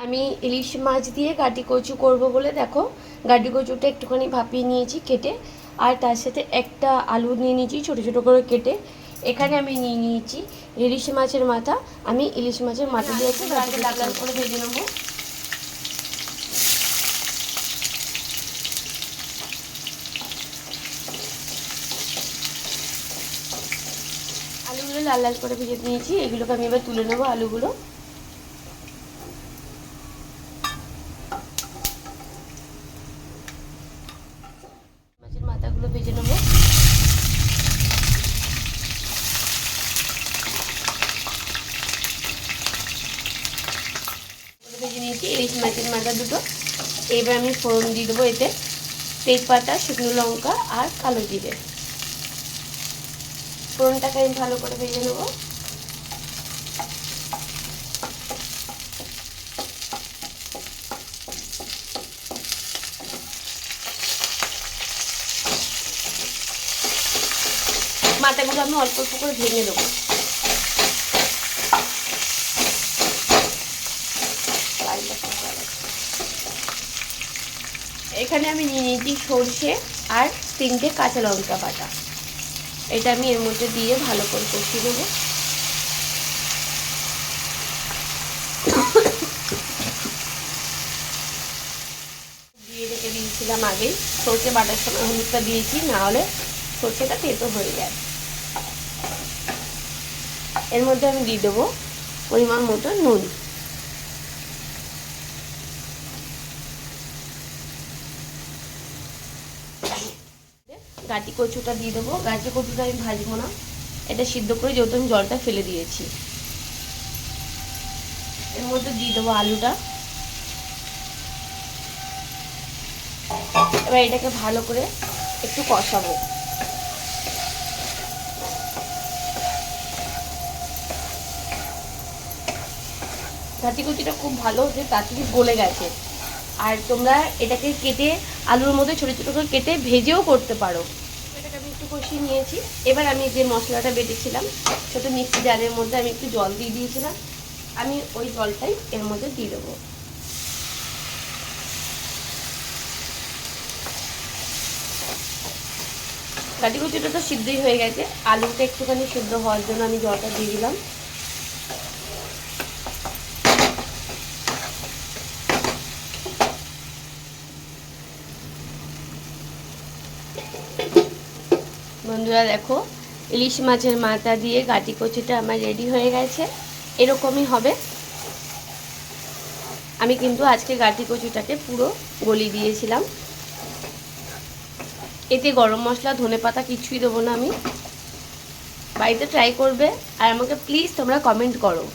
আমি ইলিশ মাছ দিয়ে গাটি কচু করব বলে দেখো গাটি কচুটা একটুখানি ভাপিয়ে নিয়েছি কেটে, আর তার সাথে একটা আলু নিয়ে নিয়েছি ছোটো ছোটো করে কেটে। এখানে আমি নিয়ে নিয়েছি ইলিশ মাছের মাথা। আমি ইলিশ মাছের মাথা দিয়ে একটু আগে লাল লাল করে ভেজে নেবো। আলুগুলো লাল লাল করে ভেজে নিয়েছি, এগুলোকে আমি এবার তুলে নেবো আলুগুলো। মাছের মাথাগুলো ভেজে নেবো। ভেজে নিয়েছি ইলিশ মাছের মাথা দুটো। এবার আমি ফোড়ন দিয়ে দেবো এতে তেজপাতা, শুকনো লঙ্কা আর কালো জিরে। ফোড়নটাকে আমি ভালো করে ভেজে নেবো। মাথাগুলো আমি অল্প অল্প করে ভেঙে দেবো। এখানে আমি নিয়ে নিয়েছি সর্ষে আর 3টে কাঁচা লঙ্কা বাটা। এটা আমি এর মধ্যে দিয়ে ভালো করে কষিয়ে দেবো। দিয়ে রেখে দিয়েছিলাম আগেই, সর্ষে বাটার সময় হলুদটা দিয়েছি, না হলে সর্ষেটা তেতো হয়ে যায়। এর মধ্যে আমি দিয়ে দেবো পরিমাণ মতো নুন। গাটি কচুটা দিয়ে দেবো। গাটি কচুটা আমি ভাজবো না, এটা সিদ্ধ করে যেহেতু আমি জলটা ফেলে দিয়েছি। এর মধ্যে দিয়ে দেবো আলুটা। এবার এটাকে ভালো করে একটু কষাবো। গাটি কচুটা খুব ভালো হচ্ছে, তাড়াতাড়ি গলে গেছে। আর তোমরা এটাকে কেটে আলুর মধ্যে ছোটো ছোটো করে কেটে ভেজেও করতে পারো। এটাকে আমি একটু কষিয়ে নিয়েছি। এবার আমি যে মশলাটা বেটেছিলাম ছোটো মিক্সি জারের মধ্যে আমি একটু জল দিয়ে দিয়েছিলাম, আমি ওই জলটাই এর মধ্যে দিয়ে দেবো। গাটি কচুটা তো সিদ্ধই হয়ে গেছে, আলুটা একটুখানি সিদ্ধ হওয়ার জন্য আমি জলটা দিয়ে দিলাম। বন্ধুরা দেখো, ইলিশ মাছের মাথা দিয়ে গাটি কচুটা আমার রেডি হয়ে গেছে। এরকমই হবে। আমি কিন্তু আজকে গাটি কচুটাকে পুরো গলিয়ে দিয়েছিলাম। এতে গরম মশলা, ধনেপাতা কিছুই দেবো না আমি। বাড়িতে ট্রাই করবে আর আমাকে প্লিজ তোমরা কমেন্ট করো।